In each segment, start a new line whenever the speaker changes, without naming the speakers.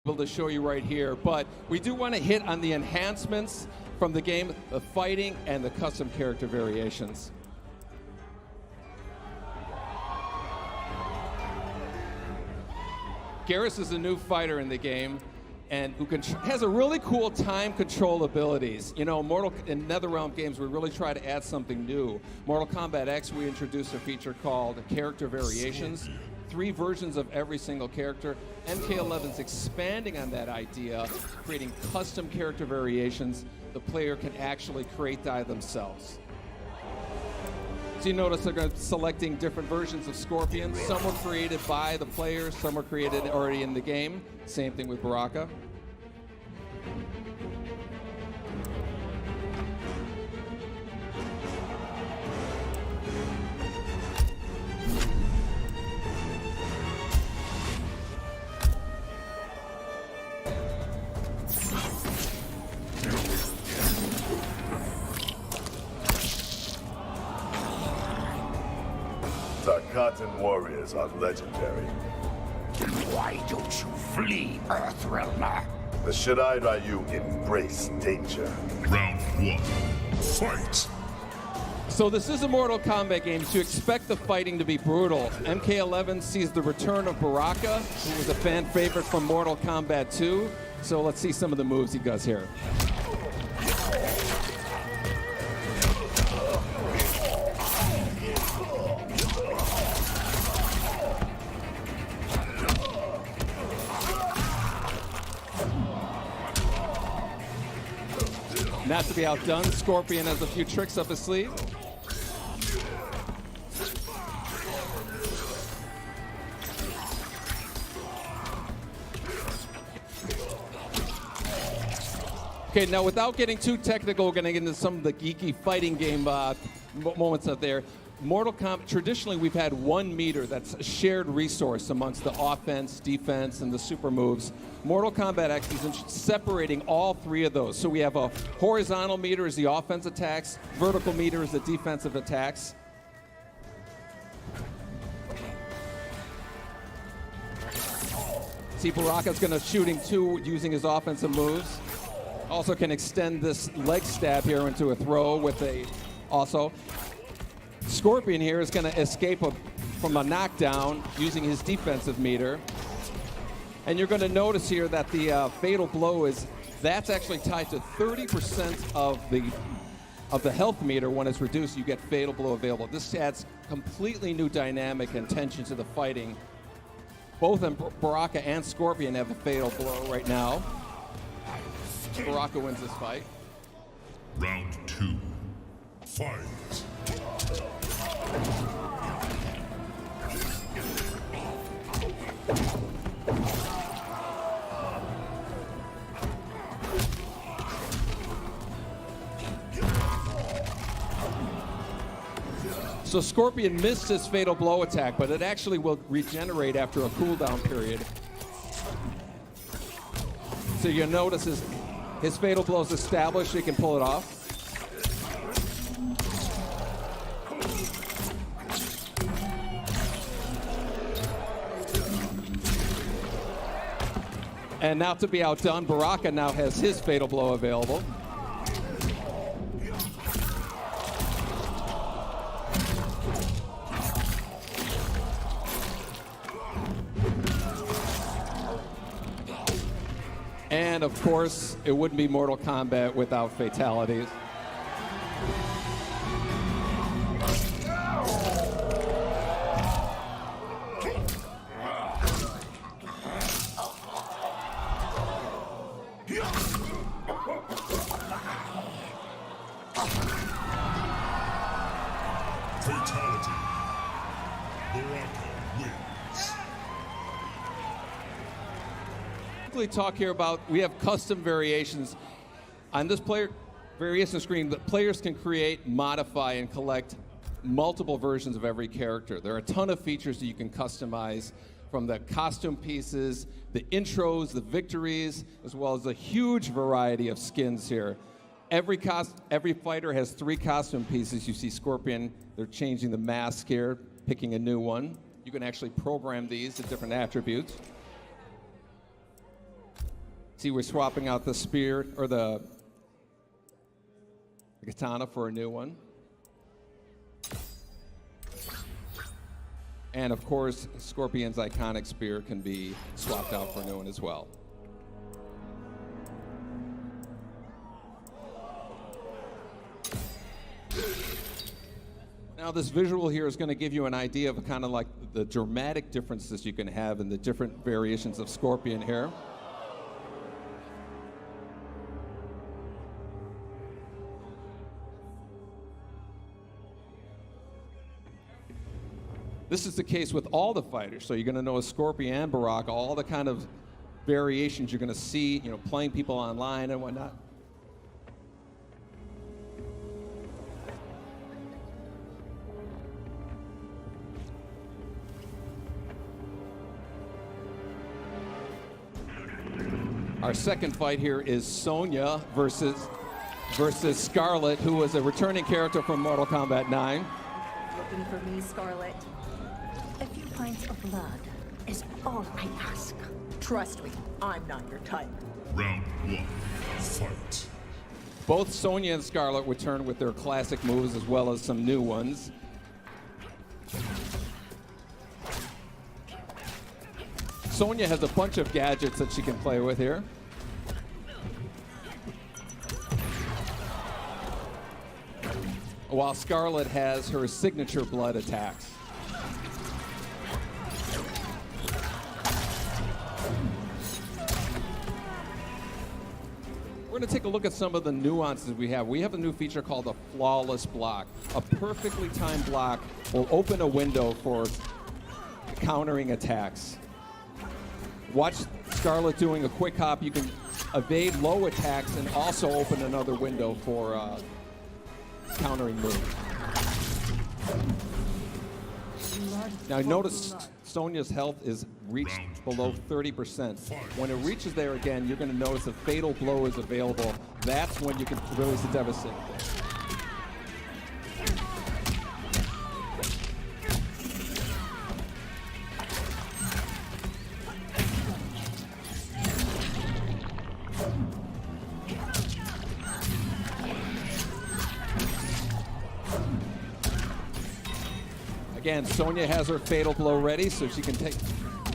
able to show you right here, but we do want to hit on the enhancements from the game, the fighting, and the custom character variations. Garrus is a new fighter in the game, and who has a really cool time control abilities. You know, in NetherRealm games, we really try to add something new. Mortal Kombat X, we introduced a feature called Character Variations. 3 versions of every single character. MK11's expanding on that idea, creating custom character variations the player can actually create themselves. So you notice they're selecting different versions of Scorpion. Some were created by the players, some were created already in the game. Same thing with Baraka.
Our cotton warriors are legendary.
Why don't you flee, Earthrealmer?
The Shirai Ryu embrace danger.
Round 1, fight!
So this is a Mortal Kombat game, so you expect the fighting to be brutal. MK11 sees the return of Baraka, who was a fan favorite from Mortal Kombat 2. So let's see some of the moves he does here. Not to be outdone, Scorpion has a few tricks up his sleeve. Okay, now without getting too technical, we're going to get into some of the geeky fighting game moments out there. Mortal Kombat, traditionally we've had 1 meter that's a shared resource amongst the offense, defense, and the super moves. Mortal Kombat X is separating all 3 of those. So we have a horizontal meter is the offense attacks, vertical meter is the defensive attacks. See, Baraka's going to shooting 2 using his offensive moves. Also can extend this leg stab here into a throw with a also. Scorpion here is going to escape from a knockdown using his defensive meter. And you're going to notice here that the fatal blow that's actually tied to 30% of the health meter. When it's reduced, you get fatal blow available. This adds completely new dynamic and tension to the fighting. Both Baraka and Scorpion have a fatal blow right now. Baraka wins this fight.
Round 2, fight!
So Scorpion missed his fatal blow attack, but it actually will regenerate after a cooldown period. So you'll notice his fatal blow is established, he can pull it off. And now to be outdone, Baraka now has his fatal blow available. And of course, it wouldn't be Mortal Kombat without fatalities.
Fatality. Baraka wins.
Talk here about, we have custom variations. On this player variation screen, the players can create, modify, and collect multiple versions of every character. There are a ton of features that you can customize, from the costume pieces, the intros, the victories, as well as a huge variety of skins here. Every fighter has 3 costume pieces. You see Scorpion, they're changing the mask here, picking a new one. You can actually program these at different attributes. See, we're swapping out the spear or the katana for a new one. And of course, Scorpion's iconic spear can be swapped out for a new one as well. Now this visual here is going to give you an idea of kind of like the dramatic differences you can have in the different variations of Scorpion here. This is the case with all the fighters, so you're going to know Scorpion and Baraka, all the kind of variations you're going to see, you know, playing people online and whatnot. Our second fight here is Sonya versus Scarlet, who was a returning character from Mortal Kombat 9.
Looking for me, Scarlet? A few pints of blood is all I ask. Trust me, I'm not your type.
Round 1. Fight.
Both Sonya and Scarlet return with their classic moves as well as some new ones. Sonya has a bunch of gadgets that she can play with here. While Scarlet has her signature blood attacks. We're going to take a look at some of the nuances we have. We have a new feature called a flawless block. A perfectly timed block will open a window for countering attacks. Watch Scarlet doing a quick hop. You can evade low attacks and also open another window for countering move. Now notice Sonya's health is reached below 30%. When it reaches there again, you're going to notice a fatal blow is available. That's when you can release a devastating blow. Again, Sonya has her fatal blow ready, so she can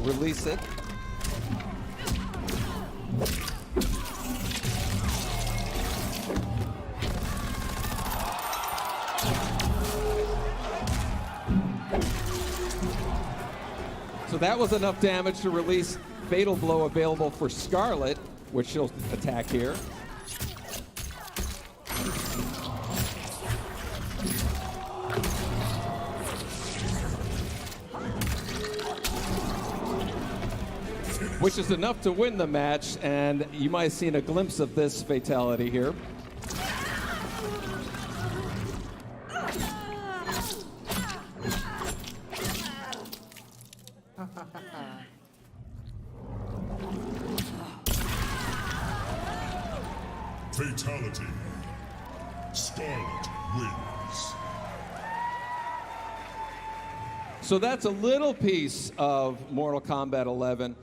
release it. So that was enough damage to release fatal blow available for Scarlet, which she'll attack here. Which is enough to win the match, and you might have seen a glimpse of this fatality here.
Fatality. Scarlet wins.
So that's a little piece of Mortal Kombat 11.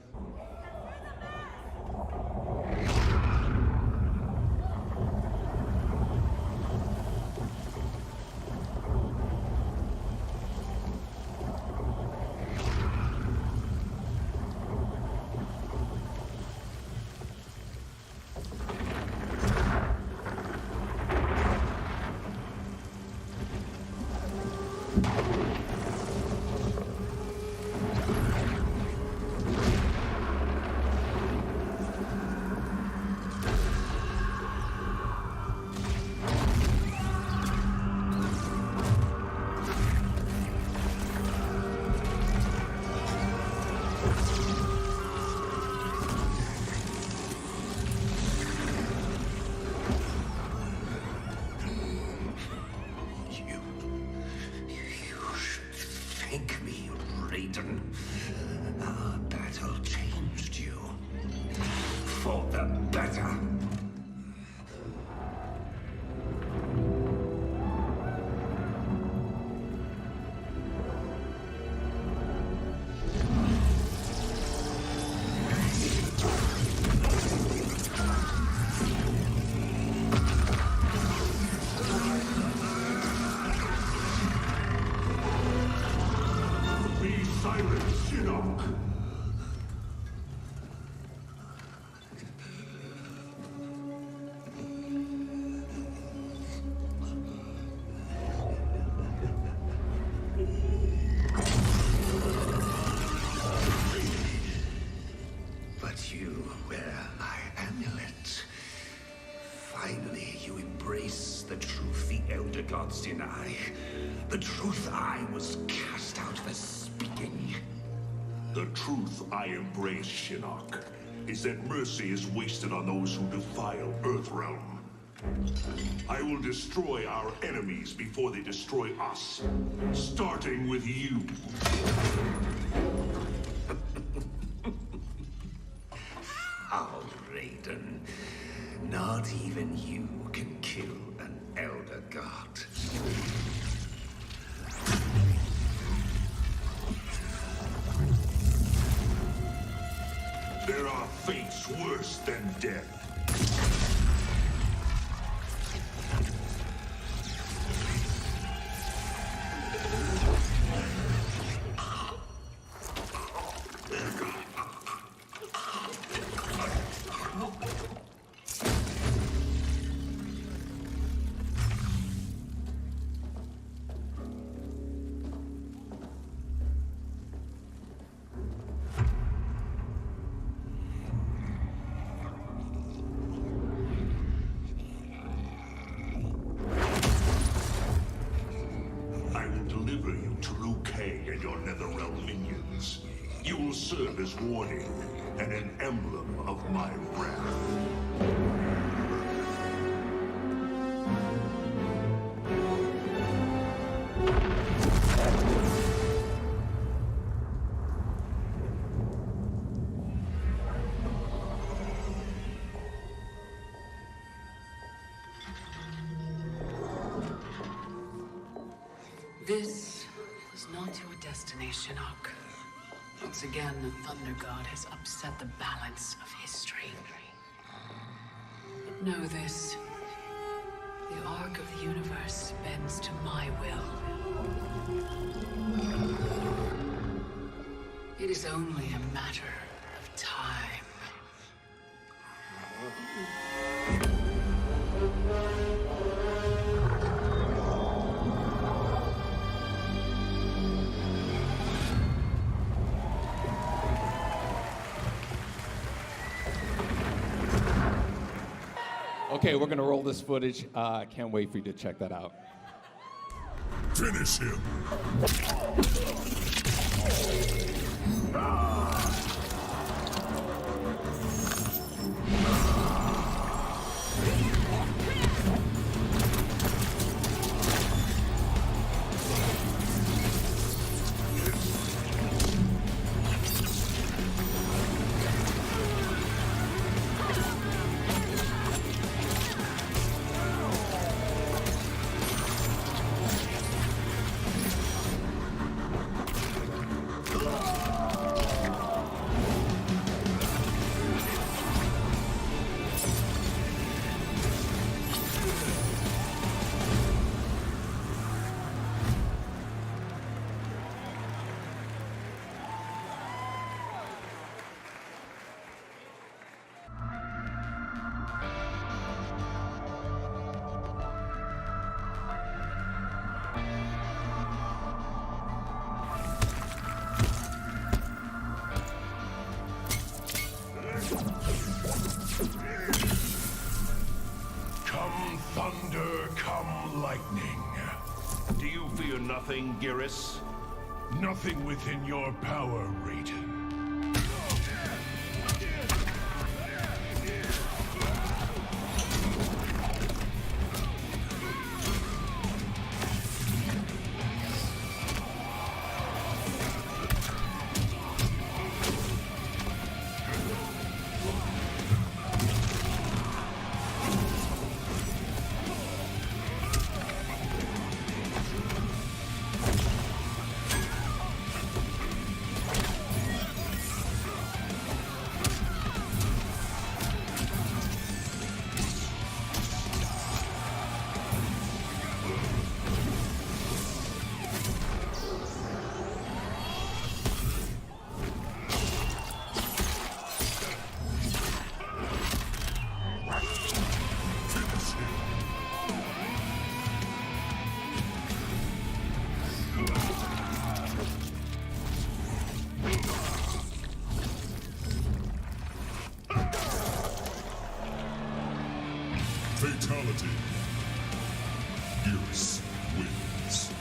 Thank me, Raiden. Our battle changed you. For the better. the gods deny. The truth I was cast out for speaking.
The truth I embrace, Shinnok, is that mercy is wasted on those who defile Earthrealm. I will destroy our enemies before they destroy us, starting with you.
How, Raiden? Not even you can kill an Elder God.
There are fates worse than death. You will serve as warning and an emblem of my wrath.
This was not your destination, Shinnok. Once again, the Thunder God has upset the balance of history. But know this. The arc of the universe bends to my will. It is only a matter of time.
Okay, we're gonna roll this footage. Can't wait for you to check that out.
Finish him! Come thunder, come lightning.
Do you fear nothing, Geras?
Nothing within your power, Raiden. Fatality. Gears wins.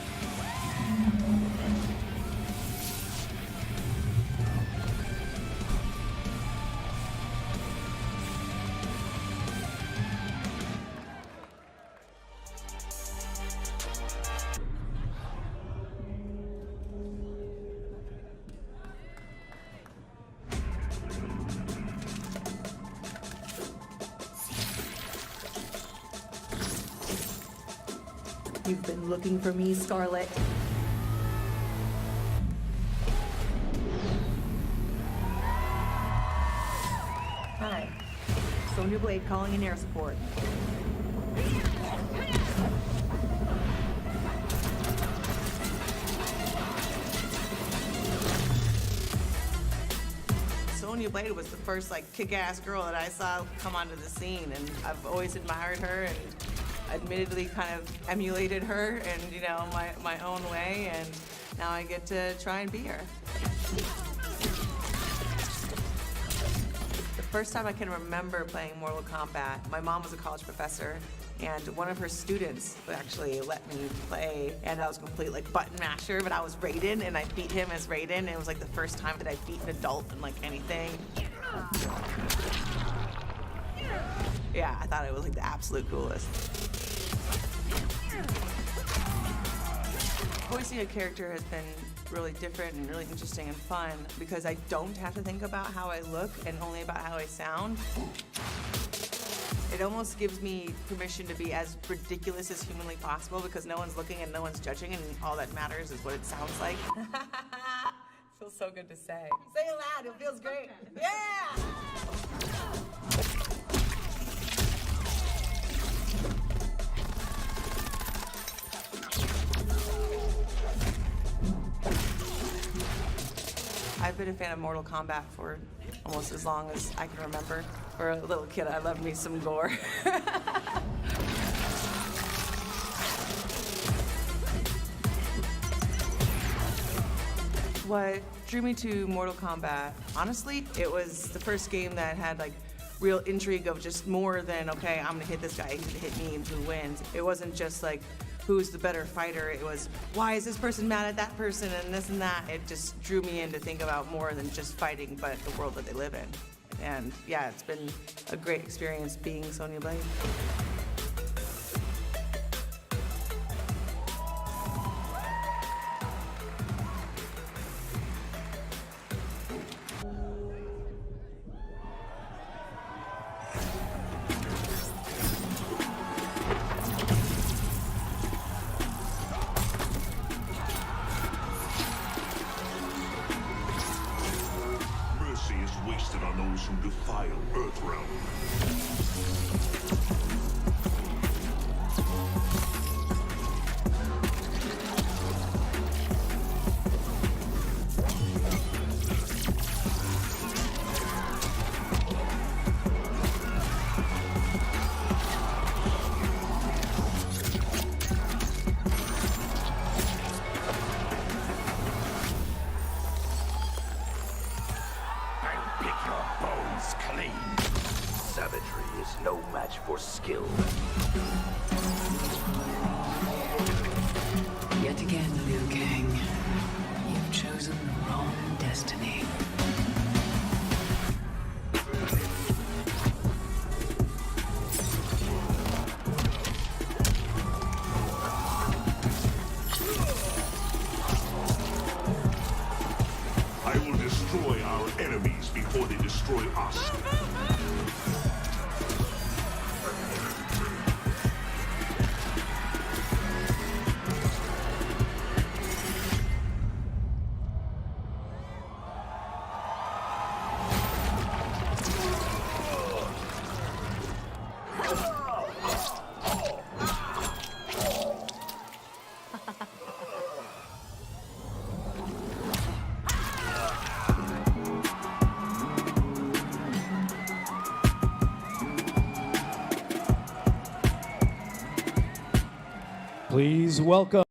You've been looking for me, Scarlet. Hi. Sonya Blade calling in air support.
Sonya Blade was the first like kick-ass girl that I saw come onto the scene, and I've always admired her and admittedly kind of emulated her in, you know, my own way, and now I get to try and be her. The first time I can remember playing Mortal Kombat, my mom was a college professor, and one of her students actually let me play, and I was a complete like button masher, but I was Raiden, and I beat him as Raiden, and it was like the first time that I beat an adult in like anything. Yeah, I thought it was like the absolute coolest. Voicing a character has been really different and really interesting and fun because I don't have to think about how I look and only about how I sound. It almost gives me permission to be as ridiculous as humanly possible because no one's looking and no one's judging, and all that matters is what it sounds like. Feels so good to say. Say it loud, it feels great. Yeah! I've been a fan of Mortal Kombat for almost as long as I can remember. For a little kid, I loved me some gore. What drew me to Mortal Kombat, honestly, it was the first game that had like real intrigue of just more than, okay, I'm gonna hit this guy, he's gonna hit me, and who wins. It wasn't just like, who's the better fighter? It was, why is this person mad at that person and this and that? It just drew me in to think about more than just fighting, but the world that they live in. And yeah, it's been a great experience being Sonya Blade.
Wasted on those who defile Earthrealm.
Savagery is no match for skill.
Yet again, Liu Kang, you've chosen the wrong destiny.
I will destroy our enemies before they destroy us.
Please welcome